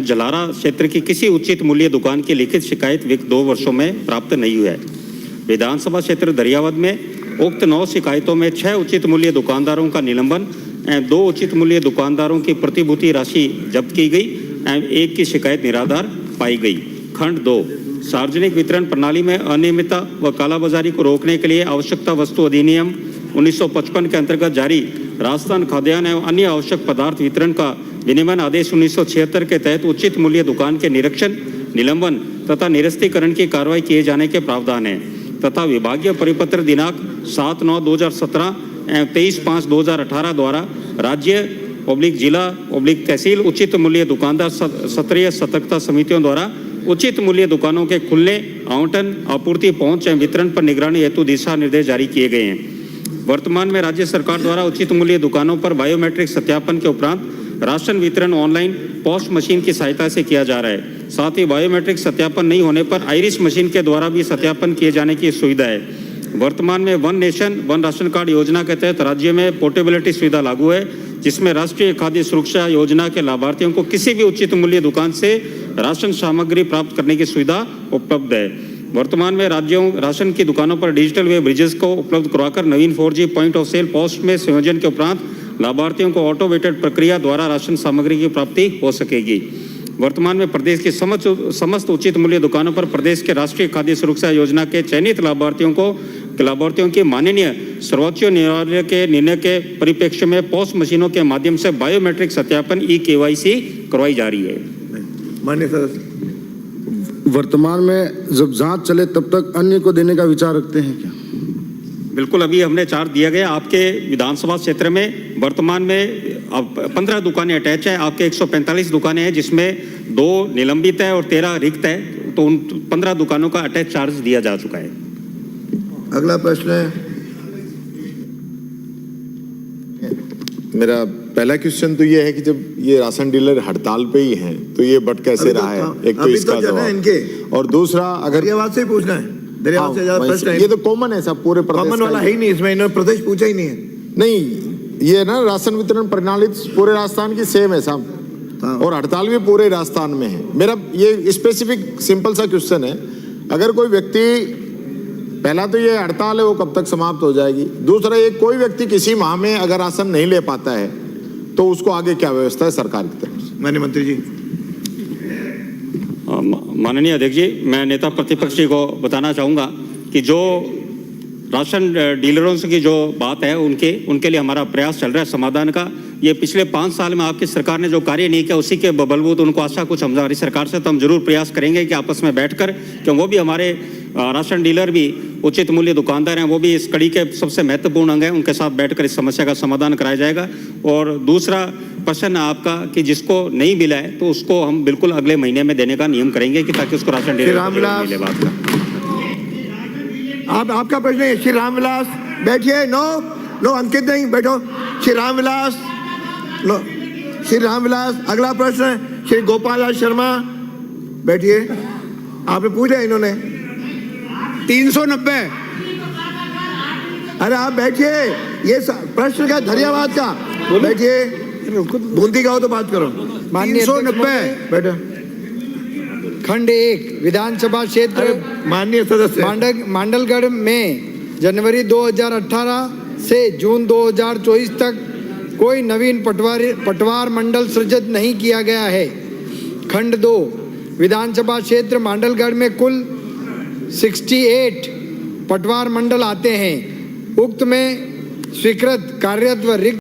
जलारा क्षेत्र की किसी उचित मूल्य दुकान की लिखित शिकायत विगत 2 वर्षों में प्राप्त नहीं हुई है। विधानसभा क्षेत्र दरियावद में उक्त 9 शिकायतों में 6 उचित मूल्य दुकानदारों का निलंबन एवं 2 उचित मूल्य दुकानदारों की प्रतिभूति राशि जब्त की गई एवं 1 की शिकायत निराधार पाई गई। खंड 2 सार्वजनिक वितरण प्रणाली में अनियमितता व कालाबाजारी को रोकने के लिए आवश्यकता वस्तु अधिनियम 1955 के अंतर्गत जारी राजस्थान खाद्यान्न एवं अन्य आवश्यक पदार्थ वितरण का विनियमन आदेश 1976 के तहत उचित मूल्य दुकान के निरीक्षण, निलंबन तथा निरस्तीकरण की कार्रवाई किए जाने के प्रावधान है तथा विभागीय परिपत्र दिनांक 7/9/2017 एवं 23/5/2018 द्वारा राज्य जिला तहसील उचित मूल्य दुकानदार स्तरीय सतर्कता समितियों द्वारा उचित मूल्य दुकानों के खुलने, आवंटन, आपूर्ति, पहुंच एवं वितरण पर निगरानी हेतु दिशा निर्देश जारी किए गए हैं। वर्तमान में राज्य सरकार द्वारा उचित मूल्य दुकानों पर बायोमेट्रिक सत्यापन के उपरांत राशन वितरण ऑनलाइन पोस्ट मशीन की सहायता से किया जा रहा है। साथ ही बायोमेट्रिक सत्यापन नहीं होने पर आइरिस मशीन के द्वारा भी सत्यापन किए जाने की सुविधा है। वर्तमान में one nation one ration card योजना के तहत राज्य में पोर्टेबिलिटी सुविधा लागू है, जिसमें राष्ट्रीय खाद्य सुरक्षा योजना के लाभार्थियों को किसी भी उचित मूल्य दुकान से राशन सामग्री प्राप्त करने की सुविधा उपलब्ध है। वर्तमान में राज्यों राशन की दुकानों पर डिजिटल वे ब्रिजेस को उपलब्ध करवाकर नवीन 4G point of sale post में संयोजन के उपरांत लाभार्थियों को ऑटोमेटेड प्रक्रिया द्वारा राशन सामग्री की प्राप्ति हो सकेगी। वर्तमान में प्रदेश की समस्त उचित मूल्य दुकानों पर प्रदेश के राष्ट्रीय खाद्य सुरक्षा योजना के चयनित लाभार्थियों की माननीय सर्वोच्च न्यायालय के निर्णय के परिप्रेक्ष्य में पोस्ट मशीनों के माध्यम से बायोमेट्रिक सत्यापन KYC करवाई जा रही है। माननीय सदस्य, वर्तमान में जब जांच चले तब तक अन्य को देने का विचार रखते हैं क्या? बिल्कुल, अभी हमने चार्ज दिया गया। आपके विधानसभा क्षेत्र में वर्तमान में 15 दुकानें अटैच है। आपके 145 दुकानें हैं, जिसमें 2 निलंबित है और 13 रिक्त है। तो उन 15 दुकानों का अटैच चार्ज दिया जा चुका है। अगला प्रश्न है। मेरा पहला क्वेश्चन तो ये है कि जब ये राशन डीलर हड़ताल पे ही हैं तो ये बट कैसे रहा है? एक तो इसका जवाब, और दूसरा अगर दरियावाद से ही पूछना है, दरियावाद से ज्यादा प्रश्न है। ये तो कॉमन है सब पूरे प्रदेश, कॉमन वाला है ही नहीं इसमें, इन्होंने प्रदेश पूछा ही नहीं है। नहीं, ये ना राशन वितरण प्रणाली पूरे राजस्थान की सेम है साहब, और हड़ताल भी पूरे राजस्थान में है। मेरा ये स्पेसिफिक सिंपल सा क्वेश्चन है, अगर कोई व्यक्ति, पहला तो ये हड़ताल है वो कब तक समाप्त हो जाएगी? दूसरा, ये कोई व्यक्ति किसी माह में अगर राशन नहीं ले पाता है तो उसको आगे क्या व्यवस्था है सरकार की तरफ से? माननीय मंत्री जी। माननीय अध्यक्ष जी, मैं नेता प्रतिपक्ष जी को बताना चाहूँगा कि जो राशन डीलरों की जो बात है उनके लिए हमारा प्रयास चल रहा है समाधान का। ये पिछले 5 साल में आपकी सरकार ने जो कार्य नहीं किया उसी के बलबूते उनको आशा कुछ हमारी सरकार से, तो हम जरूर प्रयास करेंगे कि आपस में बैठकर, क्यों वो भी हमारे राशन डीलर भी उचित मूल्य दुकानदार हैं, वो भी इस कड़ी के सबसे महत्वपूर्ण अंग हैं, उनके साथ बैठकर इस समस्या का समाधान कराया जाएगा। और दूसरा प्रश्न आपका कि जिसको नहीं मिला है तो उसको हम बिल्कुल अगले महीने में देने का नियम करेंगे कि ताकि उसको राशन डीलर मिले। बात का आपका प्रश्न है। श्री रामविलास बैठिए। नो अंकित नहीं, बैठो। श्री रामविलास, लो श्री रामविलास। अगला प्रश्न है श्री गोपाल शर्मा, बैठिए। आपने पूछा इन्होंने 390। अरे आप बैठिए, ये प्रश्न का धन्यवाद का, बैठिए। बूंदी का हो तो बात करो। 390 बैठो। खंड 1 विधानसभा क्षेत्र माननीय सदस्य मांडलगढ़ में जनवरी 2018 से जून 2024 तक कोई नवीन पटवार मंडल सृजित नहीं किया गया है। खंड 2 विधानसभा क्षेत्र मांडलगढ़ में कुल 68 पटवार मंडल आते हैं। उक्त में स्वीकृत कार्यरत व रिक्त